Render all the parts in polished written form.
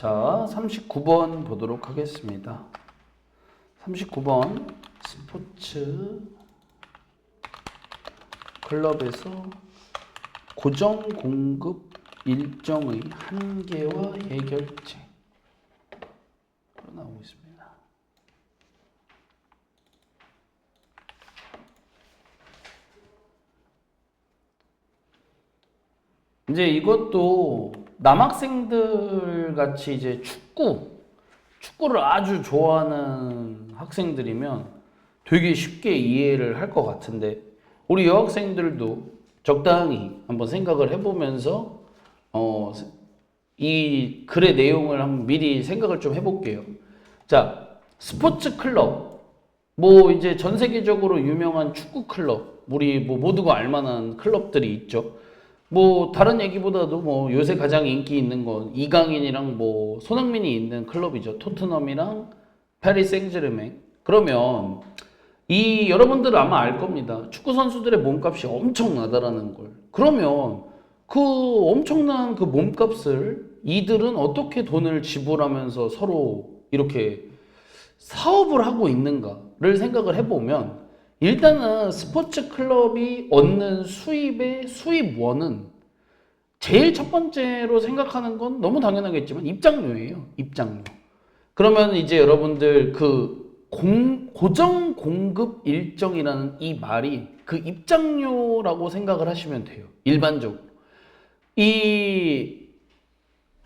자, 39번 보도록 하겠습니다. 39번 스포츠 클럽에서 고정 공급 일정의 한계와 해결책 나오고 있습니다. 이제 이것도 남학생들 같이 이제 축구를 아주 좋아하는 학생들이면 되게 쉽게 이해를 할 것 같은데, 우리 여학생들도 적당히 한번 생각을 해보면서 이 글의 내용을 한번 미리 생각을 좀 해볼게요. 자, 스포츠 클럽, 뭐 이제 전 세계적으로 유명한 축구 클럽, 우리 뭐 모두가 알만한 클럽들이 있죠. 뭐 다른 얘기보다도 뭐 요새 가장 인기 있는 건 이강인이랑 뭐 손흥민이 있는 클럽이죠. 토트넘이랑 파리 생제르맹. 그러면 이 여러분들은 아마 알 겁니다. 축구 선수들의 몸값이 엄청나다라는 걸. 그러면 그 엄청난 그 몸값을 이들은 어떻게 돈을 지불하면서 서로 이렇게 사업을 하고 있는가를 생각을 해보면, 일단은 스포츠 클럽이 얻는 수입의 수입원은 제일 첫 번째로 생각하는 건 너무 당연하겠지만 입장료예요. 입장료. 그러면 이제 여러분들 그 고정 공급 일정이라는 이 말이 그 입장료라고 생각을 하시면 돼요. 일반적으로. 이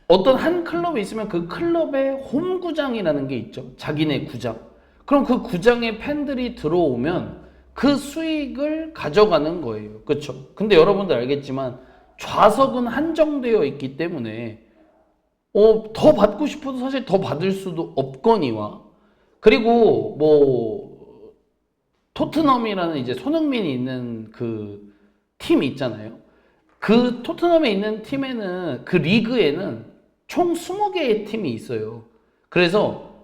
어떤 한 클럽이 있으면 그 클럽의 홈구장이라는 게 있죠. 자기네 구장. 그럼 그 구장에 팬들이 들어오면 그 수익을 가져가는 거예요. 그렇죠? 근데 여러분들 알겠지만 좌석은 한정되어 있기 때문에 더 받고 싶어도 사실 더 받을 수도 없거니와, 그리고 뭐 토트넘이라는 이제 손흥민이 있는 그 팀이 있잖아요. 그 토트넘에 있는 팀에는 그 리그에는 총 20개의 팀이 있어요. 그래서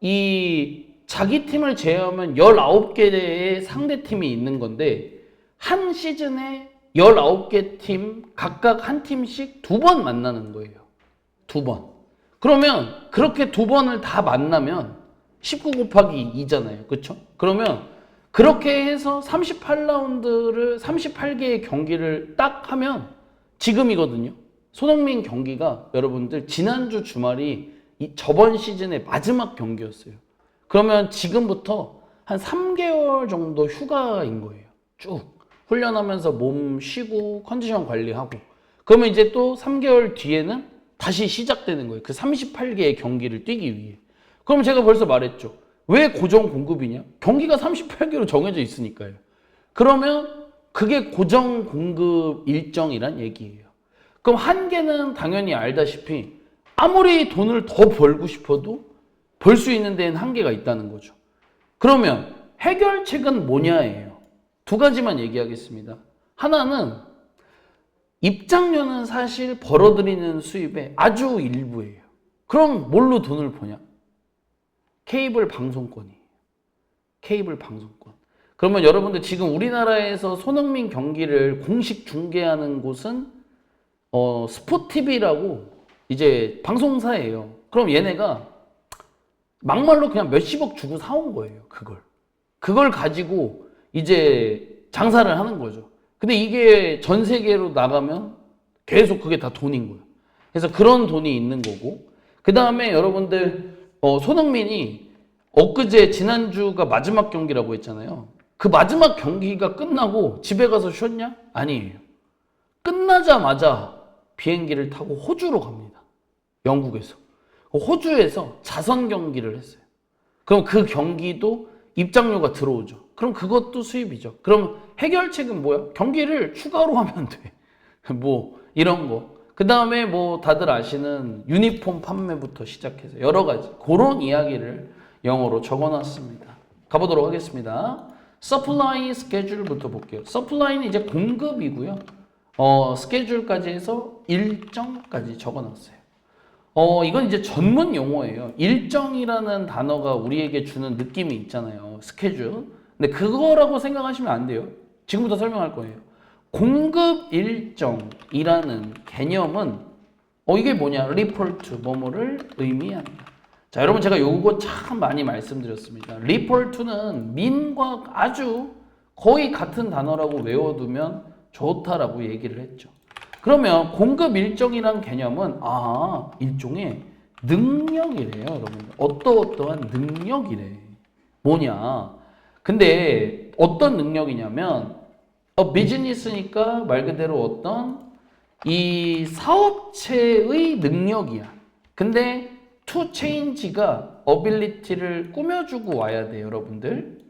이 자기 팀을 제외하면 19개의 상대 팀이 있는 건데, 한 시즌에 19개 팀 각각 한 팀씩 2번 만나는 거예요. 2번. 그러면 그렇게 2번을 다 만나면 19 곱하기 2잖아요. 그렇죠? 그러면 그렇게 해서 38라운드를 38개의 경기를 딱 하면 지금이거든요. 손흥민 경기가 여러분들 지난주 주말이 저번 시즌의 마지막 경기였어요. 그러면 지금부터 한 3개월 정도 휴가인 거예요. 쭉 훈련하면서 몸 쉬고 컨디션 관리하고. 그러면 이제 또 3개월 뒤에는 다시 시작되는 거예요. 그 38개의 경기를 뛰기 위해. 그럼 제가 벌써 말했죠. 왜 고정 공급이냐? 경기가 38개로 정해져 있으니까요. 그러면 그게 고정 공급 일정이란 얘기예요. 그럼 한계는 당연히 알다시피 아무리 돈을 더 벌고 싶어도 벌 수 있는 데는 한계가 있다는 거죠. 그러면 해결책은 뭐냐예요. 2가지만 얘기하겠습니다. 하나는 입장료는 사실 벌어들이는 수입의 아주 일부예요. 그럼 뭘로 돈을 버냐? 케이블 방송권이에요. 케이블 방송권. 그러면 여러분들 지금 우리나라에서 손흥민 경기를 공식 중계하는 곳은 스포티비라고 이제 방송사예요. 그럼 얘네가 막말로 그냥 몇십억 주고 사온 거예요. 그걸 가지고 이제 장사를 하는 거죠. 근데 이게 전 세계로 나가면 계속 그게 다 돈인 거예요. 그래서 그런 돈이 있는 거고, 그 다음에 여러분들 손흥민이 엊그제 지난주가 마지막 경기라고 했잖아요. 그 마지막 경기가 끝나고 집에 가서 쉬었냐? 아니에요. 끝나자마자 비행기를 타고 호주로 갑니다. 영국에서. 호주에서 자선 경기를 했어요. 그럼 그 경기도 입장료가 들어오죠. 그럼 그것도 수입이죠. 그럼 해결책은 뭐야? 경기를 추가로 하면 돼. 뭐 이런 거. 그 다음에 뭐 다들 아시는 유니폼 판매부터 시작해서 여러 가지 그런 이야기를 영어로 적어놨습니다. 가보도록 하겠습니다. 서플라이 스케줄부터 볼게요. 서플라이는 이제 공급이고요. 스케줄까지 해서 일정까지 적어놨어요. 이건 이제 전문 용어예요. 일정이라는 단어가 우리에게 주는 느낌이 있잖아요. 스케줄. 근데 그거라고 생각하시면 안 돼요. 지금부터 설명할 거예요. 공급 일정이라는 개념은 이게 뭐냐? refer to 뭐뭐를 의미한다. 자, 여러분 제가 요거 참 많이 말씀드렸습니다. refer to는 mean과 아주 거의 같은 단어라고 외워두면 좋다라고 얘기를 했죠. 그러면 공급 일정이란 개념은 일종의 능력이래요, 여러분. 어떠한 능력이래. 뭐냐? 근데 어떤 능력이냐면 비즈니스니까 말 그대로 어떤 이 사업체의 능력이야. 근데 to change가 ability를 꾸며주고 와야 돼요, 여러분들.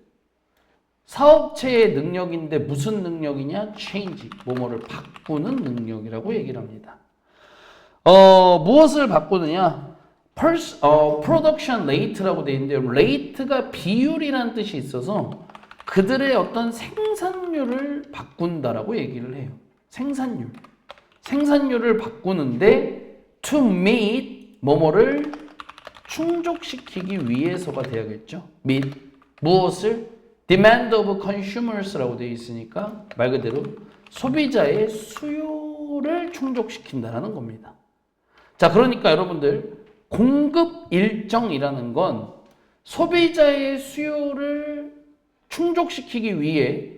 사업체의 능력인데 무슨 능력이냐? change, 뭐뭐를 바꾸는 능력이라고 얘기를 합니다. 무엇을 바꾸느냐? production rate라고 되어 있는데 rate가 비율이라는 뜻이 있어서 그들의 어떤 생산률을 바꾼다라고 얘기를 해요. 생산률을 바꾸는데 to meet 뭐뭐를 충족시키기 위해서가 돼야겠죠. meet 무엇을? demand of consumers라고 되어 있으니까 말 그대로 소비자의 수요를 충족시킨다는 겁니다. 자, 그러니까 여러분들 공급 일정이라는 건 소비자의 수요를 충족시키기 위해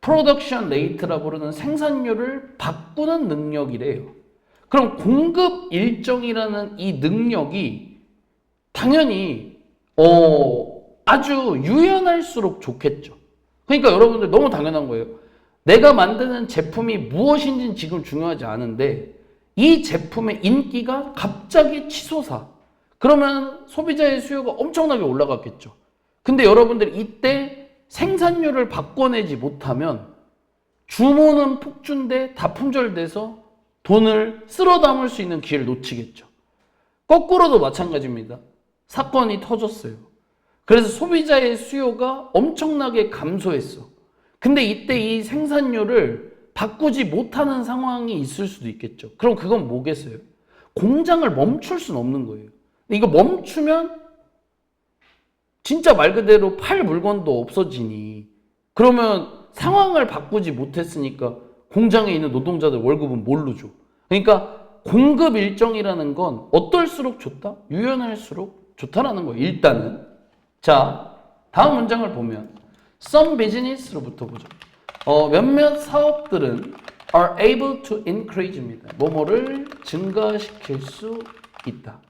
production rate라고 부르는 생산률을 바꾸는 능력이래요. 그럼 공급 일정이라는 이 능력이 당연히 아주 유연할수록 좋겠죠. 그러니까 여러분들 너무 당연한 거예요. 내가 만드는 제품이 무엇인지는 지금 중요하지 않은데 이 제품의 인기가 갑자기 치솟아. 그러면 소비자의 수요가 엄청나게 올라갔겠죠. 근데 여러분들 이때 생산률을 바꿔내지 못하면 주문은 폭주인데 다 품절돼서 돈을 쓸어 담을 수 있는 기회를 놓치겠죠. 거꾸로도 마찬가지입니다. 사건이 터졌어요. 그래서 소비자의 수요가 엄청나게 감소했어. 근데 이때 이 생산률을 바꾸지 못하는 상황이 있을 수도 있겠죠. 그럼 그건 뭐겠어요? 공장을 멈출 수는 없는 거예요. 근데 이거 멈추면 진짜 말 그대로 팔 물건도 없어지니 그러면 상황을 바꾸지 못했으니까 공장에 있는 노동자들 월급은 뭘로 줘? 그러니까 공급 일정이라는 건 어떨수록 좋다? 유연할수록 좋다라는 거예요. 일단은. 자, 다음 문장을 보면 some business로부터 보죠. 몇몇 사업들은 are able to increase입니다. 뭐뭐를 증가시킬 수 있다.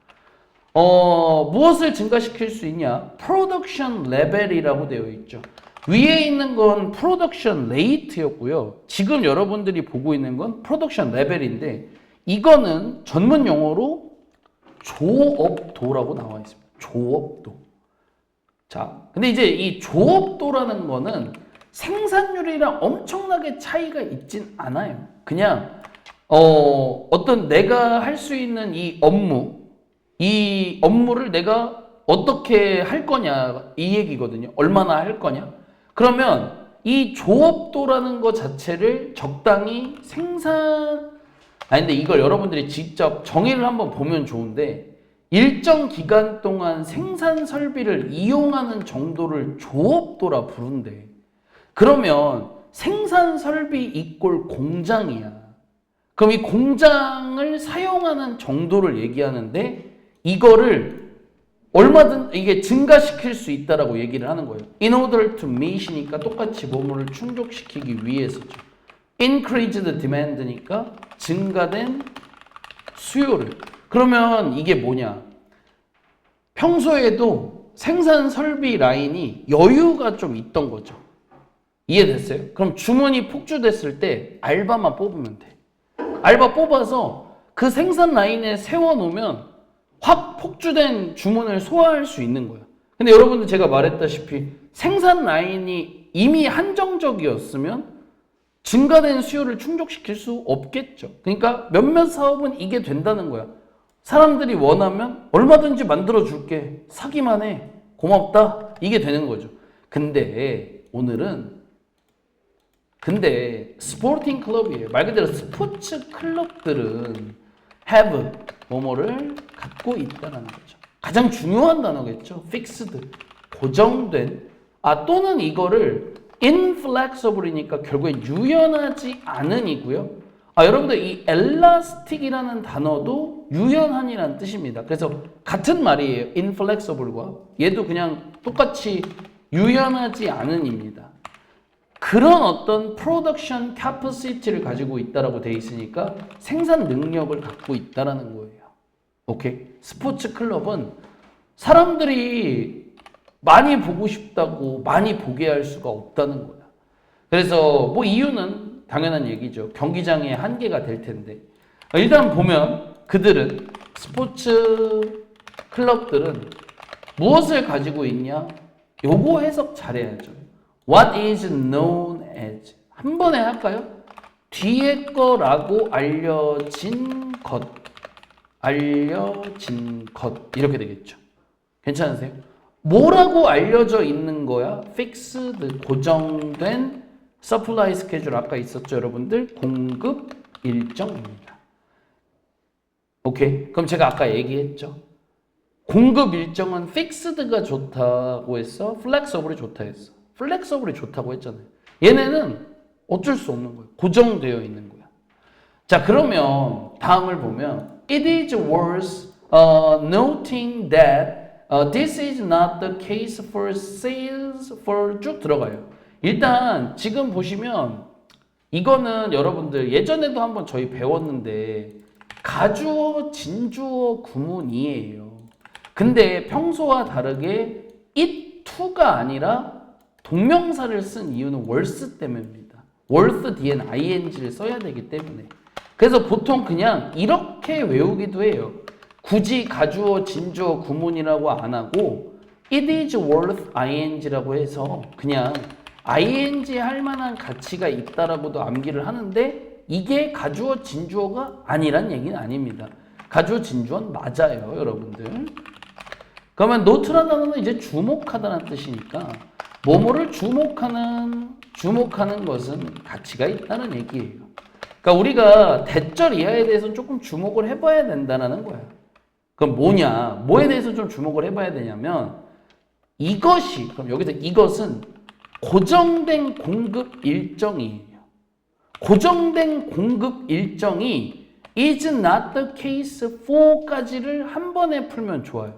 무엇을 증가시킬 수 있냐? production level이라고 되어 있죠. 위에 있는 건 production rate였고요. 지금 여러분들이 보고 있는 건 production level인데 이거는 전문 용어로 조업도라고 나와 있습니다. 조업도. 자, 근데 이제 이 조업도라는 거는 생산률이랑 엄청나게 차이가 있진 않아요. 그냥 어떤 내가 할 수 있는 이 업무를 내가 어떻게 할 거냐 이 얘기거든요. 얼마나 할 거냐. 그러면 이 조업도라는 것 자체를 적당히 근데 이걸 여러분들이 직접 정의를 한번 보면 좋은데 일정 기간 동안 생산 설비를 이용하는 정도를 조업도라 부른대. 그러면 생산 설비 이꼴 공장이야. 그럼 이 공장을 사용하는 정도를 얘기하는데 이거를 얼마든 이게 증가시킬 수 있다라고 얘기를 하는 거예요. In order to meet이니까 똑같이 뭐뭐를 충족시키기 위해서죠. Increase the demand니까 증가된 수요를. 그러면 이게 뭐냐? 평소에도 생산 설비 라인이 여유가 좀 있던 거죠. 이해됐어요? 그럼 주문이 폭주됐을 때 알바만 뽑으면 돼. 알바 뽑아서 그 생산 라인에 세워놓으면 확 폭주된 주문을 소화할 수 있는 거야. 근데 여러분들 제가 말했다시피 생산 라인이 이미 한정적이었으면 증가된 수요를 충족시킬 수 없겠죠. 그러니까 몇몇 사업은 이게 된다는 거야. 사람들이 원하면 얼마든지 만들어줄게. 사기만 해. 고맙다. 이게 되는 거죠. 근데 오늘은 스포팅 클럽이에요. 말 그대로 스포츠 클럽들은 have 뭐뭐를 갖고 있다는 거죠. 가장 중요한 단어겠죠. fixed 고정된 또는 이거를 inflexible이니까 결국엔 유연하지 않은이고요. 여러분들 이 elastic이라는 단어도 유연한이라는 뜻입니다. 그래서 같은 말이에요. inflexible과 얘도 그냥 똑같이 유연하지 않은입니다. 그런 어떤 프로덕션 캐퍼시티를 가지고 있다라고 돼 있으니까 생산 능력을 갖고 있다라는 거예요. 오케이? 스포츠 클럽은 사람들이 많이 보고 싶다고 많이 보게 할 수가 없다는 거야. 그래서 뭐 이유는 당연한 얘기죠. 경기장의 한계가 될 텐데. 일단 보면 그들은 스포츠 클럽들은 무엇을 가지고 있냐? 요거 해석 잘해야죠. What is known as. 한 번에 할까요? 뒤에 거라고 알려진 것. 알려진 것. 이렇게 되겠죠. 괜찮으세요? 뭐라고 알려져 있는 거야? fixed, 고정된 supply schedule 아까 있었죠, 여러분들? 공급 일정입니다. 오케이? 그럼 제가 아까 얘기했죠. 공급 일정은 fixed가 좋다고 했어? flexible이 좋다 했어? flexible이 좋다고 했잖아요. 얘네는 어쩔 수 없는 거예요. 고정되어 있는 거야. 자, 그러면 다음을 보면 it is worth noting that this is not the case for sales for 쭉 들어가요. 일단 지금 보시면 이거는 여러분들 예전에도 한번 저희 배웠는데 가주어, 진주어 구문이에요. 근데 평소와 다르게 it to가 아니라 동명사를 쓴 이유는 worth 때문입니다. worth 뒤엔 ing를 써야 되기 때문에. 그래서 보통 그냥 이렇게 외우기도 해요. 굳이 가주어, 진주어 구문이라고 안 하고 it is worth ing라고 해서 그냥 ing 할 만한 가치가 있다라고도 암기를 하는데 이게 가주어, 진주어가 아니란 얘기는 아닙니다. 가주어, 진주어는 맞아요, 여러분들. 그러면 노트라는 단어는 이제 주목하다는 뜻이니까 뭐뭐를 주목하는 것은 가치가 있다는 얘기예요. 그러니까 우리가 대절 이하에 대해서는 조금 주목을 해봐야 된다는 거야. 그럼 뭐냐? 뭐에 대해서 좀 주목을 해봐야 되냐면 이것이, 그럼 여기서 이것은 고정된 공급 일정이에요. 고정된 공급 일정이 is not the case for까지를 한 번에 풀면 좋아요.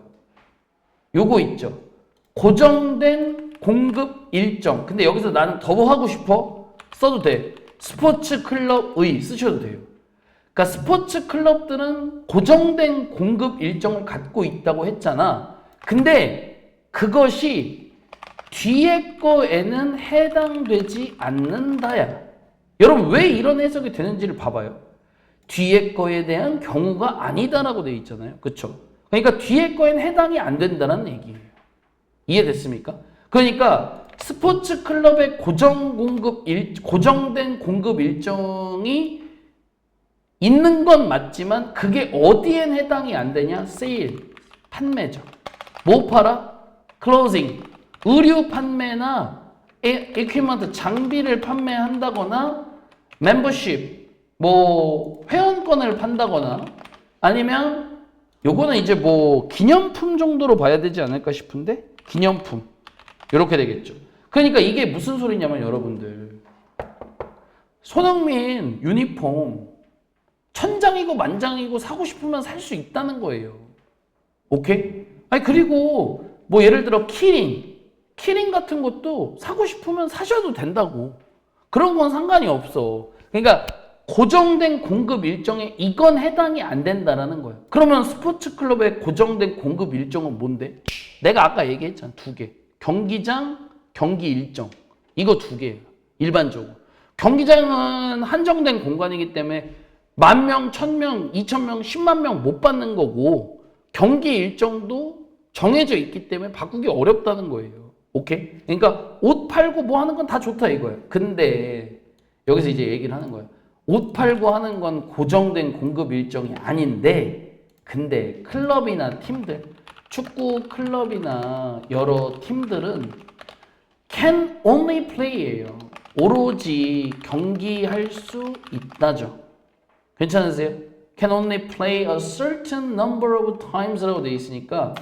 요거 있죠. 고정된 공급 일정. 근데 여기서 나는 더 하고 싶어? 써도 돼. 스포츠 클럽의 쓰셔도 돼요. 그러니까 스포츠 클럽들은 고정된 공급 일정을 갖고 있다고 했잖아. 근데 그것이 뒤에 거에는 해당되지 않는다야. 여러분 왜 이런 해석이 되는지를 봐봐요. 뒤에 거에 대한 경우가 아니다라고 되어 있잖아요. 그렇죠? 그러니까 뒤에 거에는 해당이 안 된다는 얘기예요. 이해됐습니까? 그러니까 스포츠 클럽의 고정된 공급 일정이 있는 건 맞지만 그게 어디엔 해당이 안 되냐? 세일, 판매죠. 뭐 팔아? 클로징, 의류 판매나 equipment, 장비를 판매한다거나 멤버십, 뭐 회원권을 판다거나 아니면 요거는 이제 뭐 기념품 정도로 봐야 되지 않을까 싶은데 기념품 이렇게 되겠죠. 그러니까 이게 무슨 소리냐면 여러분들 손흥민 유니폼 천장이고 만장이고 사고 싶으면 살 수 있다는 거예요. 오케이? 아니 그리고 뭐 예를 들어 키링 같은 것도 사고 싶으면 사셔도 된다고. 그런 건 상관이 없어. 그러니까 고정된 공급 일정에 이건 해당이 안 된다라는 거예요. 그러면 스포츠 클럽의 고정된 공급 일정은 뭔데? 내가 아까 얘기했잖아. 2개. 경기장, 경기 일정. 이거 2개예요. 일반적으로. 경기장은 한정된 공간이기 때문에 10,000명, 1,000명, 2,000명, 10만 명 못 받는 거고 경기 일정도 정해져 있기 때문에 바꾸기 어렵다는 거예요. 오케이? 그러니까 옷 팔고 뭐 하는 건 다 좋다 이거예요. 근데 여기서 이제 얘기를 하는 거예요. 옷 팔고 하는 건 고정된 공급 일정이 아닌데 근데 클럽이나 팀들, 축구 클럽이나 여러 팀들은 can only play예요. 오로지 경기할 수 있다죠. 괜찮으세요? can only play a certain number of times라고 되어 있으니까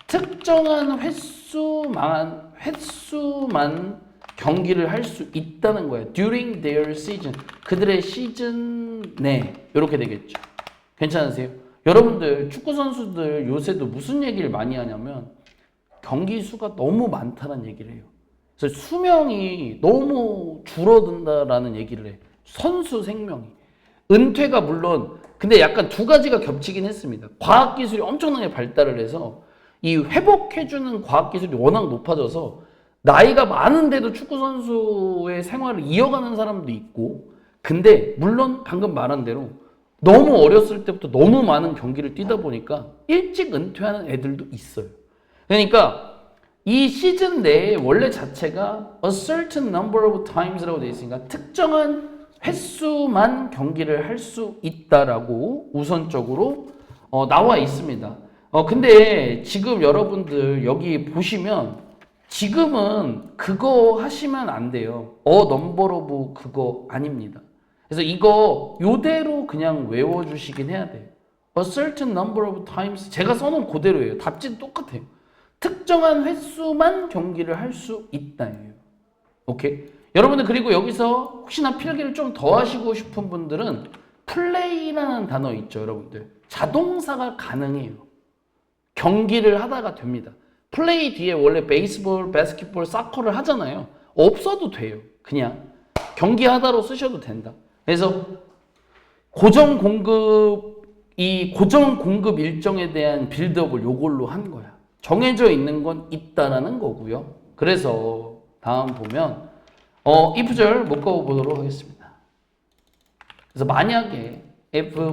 특정한 횟수만 경기를 할 수 있다는 거예요. During their season. 그들의 시즌 내. 이렇게 되겠죠. 괜찮으세요? 여러분들 축구 선수들 요새도 무슨 얘기를 많이 하냐면 경기 수가 너무 많다는 얘기를 해요. 그래서 수명이 너무 줄어든다라는 얘기를 해. 선수 생명이. 은퇴가 물론 근데 약간 두 가지가 겹치긴 했습니다. 과학기술이 엄청나게 발달을 해서 이 회복해주는 과학기술이 워낙 높아져서 나이가 많은데도 축구선수의 생활을 이어가는 사람도 있고 근데 물론 방금 말한 대로 너무 어렸을 때부터 너무 많은 경기를 뛰다 보니까 일찍 은퇴하는 애들도 있어요. 그러니까 이 시즌 내에 원래 자체가 a certain number of times라고 되어 있으니까 특정한 횟수만 경기를 할 수 있다라고 우선적으로 나와 있습니다. 근데 지금 여러분들 여기 보시면 지금은 그거 하시면 안 돼요. number of 그거 아닙니다. 그래서 이거 요대로 그냥 외워주시긴 해야 돼요. A certain number of times 제가 써놓은 그대로예요. 답지도 똑같아요. 특정한 횟수만 경기를 할 수 있다예요. 오케이? 여러분들 그리고 여기서 혹시나 필기를 좀 더 하시고 싶은 분들은 플레이라는 단어 있죠, 여러분들. 자동사가 가능해요. 경기를 하다가 됩니다. 플레이 뒤에 원래 베이스볼, 바스켓볼, 사커를 하잖아요. 없어도 돼요. 그냥 경기하다로 쓰셔도 된다. 그래서 고정 공급 일정에 대한 빌드업을 요걸로 한 거야. 정해져 있는 건 있다라는 거고요. 그래서 다음 보면 if절 묶어보도록 하겠습니다. 그래서 만약에 if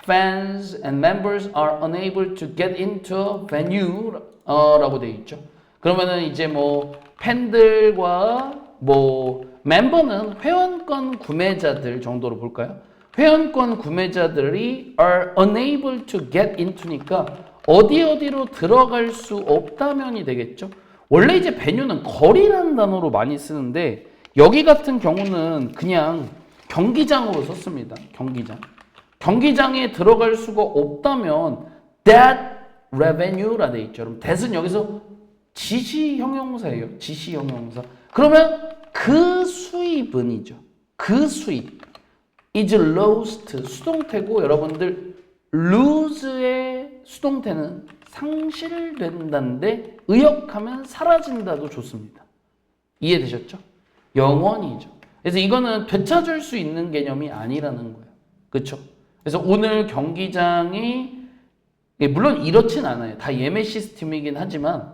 fans and members are unable to get into a venue 라고 되어 있죠. 그러면은 이제 뭐 팬들과 뭐 멤버는 회원권 구매자들 정도로 볼까요? 회원권 구매자들이 are unable to get into니까 어디로 들어갈 수 없다면이 되겠죠. 원래 이제 베뉴는 거리라는 단어로 많이 쓰는데 여기 같은 경우는 그냥 경기장으로 썼습니다. 경기장에 들어갈 수가 없다면 that revenue라 돼 있죠. 그럼 that은 여기서 지시 형용사예요. 지시 형용사. 그러면 그 수입은이죠. 그 수입 is lost 수동태고 여러분들 lose의 수동태는 상실된다인데 의역하면 사라진다도 좋습니다. 이해되셨죠? 영원이죠. 그래서 이거는 되찾을 수 있는 개념이 아니라는 거예요. 그렇죠? 그래서 오늘 경기장이 물론 이렇진 않아요. 다 예매 시스템이긴 하지만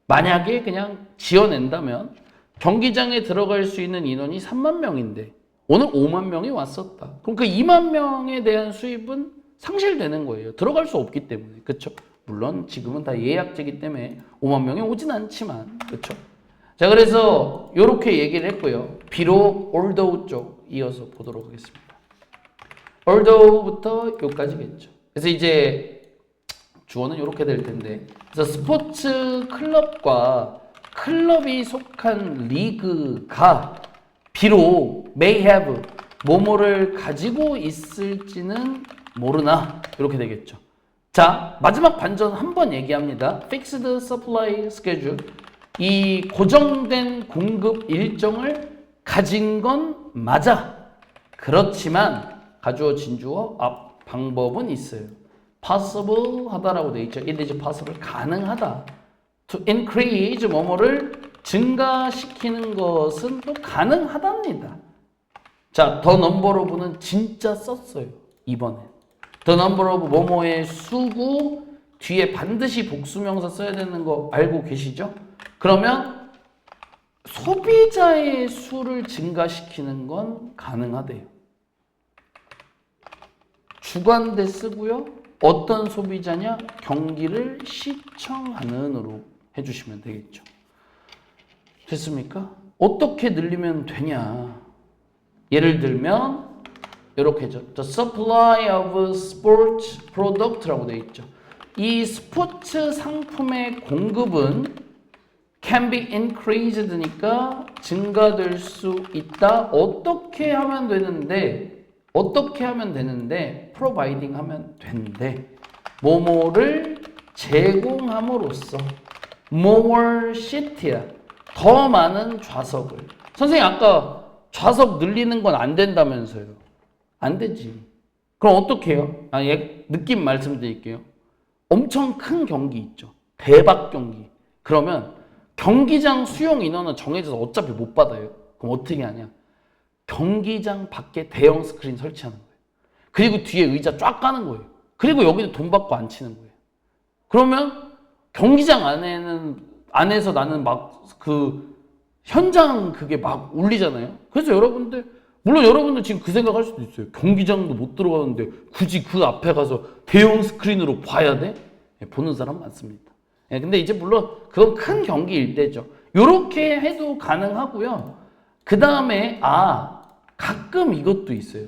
만약에 그냥 지어낸다면 경기장에 들어갈 수 있는 인원이 3만 명인데 오늘 5만 명이 왔었다. 그럼 그 2만 명에 대한 수입은 상실되는 거예요. 들어갈 수 없기 때문에. 그렇죠? 물론 지금은 다 예약제이기 때문에 5만 명이 오진 않지만 그렇죠? 자, 그래서 이렇게 얘기를 했고요. 비록 although 쪽 이어서 보도록 하겠습니다. although부터 여기까지겠죠. 그래서 이제 주어는 이렇게 될 텐데 그래서 스포츠 클럽과 클럽이 속한 리그가 비록 may have 뭐뭐를 가지고 있을지는 모르나 이렇게 되겠죠. 자, 마지막 반전 한번 얘기합니다. Fixed supply schedule 이 고정된 공급 일정을 가진 건 맞아. 그렇지만 가주어 진주어 앞 방법은 있어요. possible 하다라고 돼 있죠. It is possible 가능하다. To increase 뭐뭐를 증가시키는 것은 또 가능하답니다. 자, the number of는 진짜 썼어요. 이번에 the number of 뭐뭐의 수구 뒤에 반드시 복수명사 써야 되는 거 알고 계시죠? 그러면 소비자의 수를 증가시키는 건 가능하대요. 주관대 쓰고요. 어떤 소비자냐? 경기를 시청하는으로 해주시면 되겠죠. 됐습니까? 어떻게 늘리면 되냐? 예를 들면 이렇게죠. The supply of sports product라고 되어 있죠. 이 스포츠 상품의 공급은 can be increased니까 증가될 수 있다. 어떻게 하면 되는데 providing 하면 된대. 뭐뭐를 제공함으로써 more seat야. 더 많은 좌석을 선생님 아까 좌석 늘리는 건 안 된다면서요. 안 되지. 그럼 어떻게 해요? 느낌 말씀드릴게요. 엄청 큰 경기 있죠. 대박 경기. 그러면 경기장 수용 인원은 정해져서 어차피 못 받아요. 그럼 어떻게 하냐? 경기장 밖에 대형 스크린 설치하는 거예요. 그리고 뒤에 의자 쫙 까는 거예요. 그리고 여기도 돈 받고 앉히는 거예요. 그러면 경기장 안에서 나는 막 현장 그게 막 울리잖아요. 그래서 물론 여러분들 지금 그 생각할 수도 있어요. 경기장도 못 들어가는데 굳이 그 앞에 가서 대형 스크린으로 봐야 돼? 보는 사람 많습니다. 근데 이제 물론 그건 큰 경기일 때죠. 요렇게 해도 가능하고요. 그 다음에 가끔 이것도 있어요.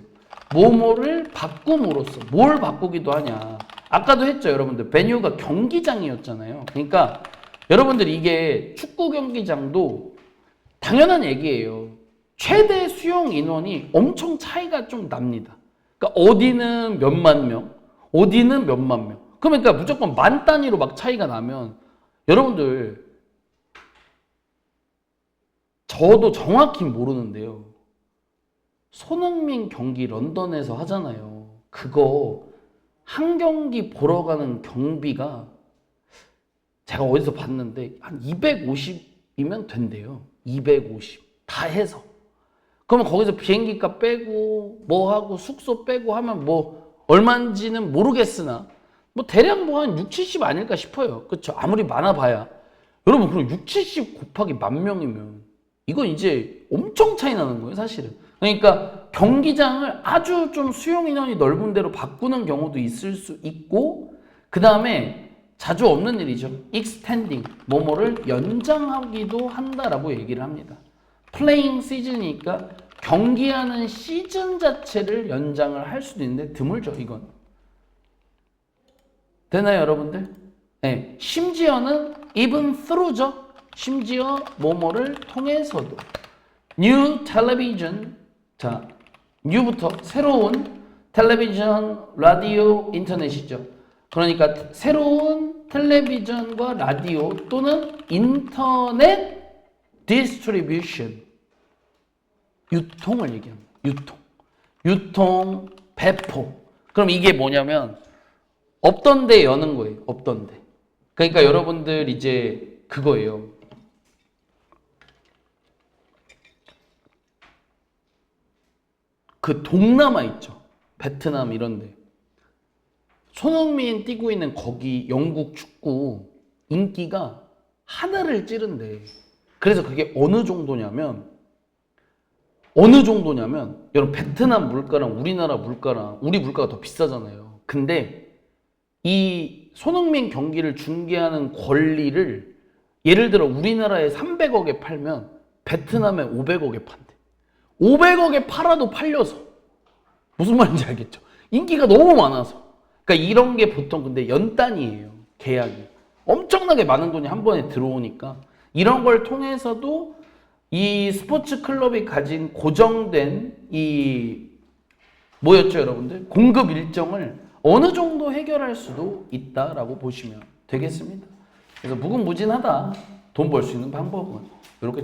뭐뭐를 바꿈으로써 뭘 바꾸기도 하냐. 아까도 했죠, 여러분들. 베뉴가 경기장이었잖아요. 그러니까 여러분들 이게 축구 경기장도 당연한 얘기예요. 최대 수용 인원이 엄청 차이가 좀 납니다. 그러니까 어디는 몇만 명, 어디는 몇만 명. 그러니까 무조건 만 단위로 막 차이가 나면 여러분들 저도 정확히 모르는데요. 손흥민 경기 런던에서 하잖아요. 그거 한 경기 보러 가는 경비가 제가 어디서 봤는데 한 250이면 된대요. 250. 다 해서. 그러면 거기서 비행기값 빼고 뭐 하고 숙소 빼고 하면 뭐 얼마인지는 모르겠으나 뭐 대략 뭐 한 6, 70 아닐까 싶어요. 그렇죠? 아무리 많아봐야. 여러분 그럼 6, 70 곱하기 10,000명이면 이건 이제 엄청 차이 나는 거예요, 사실은. 그러니까 경기장을 아주 좀 수용 인원이 넓은 데로 바꾸는 경우도 있을 수 있고, 그 다음에 자주 없는 일이죠. extending, 뭐뭐를 연장하기도 한다라고 얘기를 합니다. 플레잉 시즌이니까 경기하는 시즌 자체를 연장을 할 수도 있는데 드물죠, 이건. 되나요, 여러분들? 네. 심지어는 even through죠. 심지어 뭐뭐를 통해서도. new television. 자, new부터 새로운 텔레비전, 라디오, 인터넷이죠. 그러니까 새로운 텔레비전과 라디오 또는 인터넷 디스트리뷰션. 유통을 얘기합니다. 유통, 배포. 그럼 이게 뭐냐면 없던 데 여는 거예요. 없던 데. 그러니까 여러분들 이제 그거예요. 그 동남아 있죠. 베트남 이런 데. 손흥민 뛰고 있는 거기 영국 축구 인기가 하늘을 찌른대. 그래서 그게 어느 정도냐면 여러분 베트남 물가랑 우리나라 물가랑 우리 물가가 더 비싸잖아요. 근데 이 손흥민 경기를 중계하는 권리를 예를 들어 우리나라에 300억에 팔면 베트남에 500억에 판대. 500억에 팔아도 팔려서. 무슨 말인지 알겠죠? 인기가 너무 많아서. 그러니까 이런 게 보통 근데 연단이에요. 계약이. 엄청나게 많은 돈이 한 번에 들어오니까 이런 걸 통해서도 이 스포츠 클럽이 가진 고정된 뭐였죠, 여러분들? 공급 일정을 어느 정도 해결할 수도 있다라고 보시면 되겠습니다. 그래서 무궁무진하다. 돈 벌 수 있는 방법은 이렇게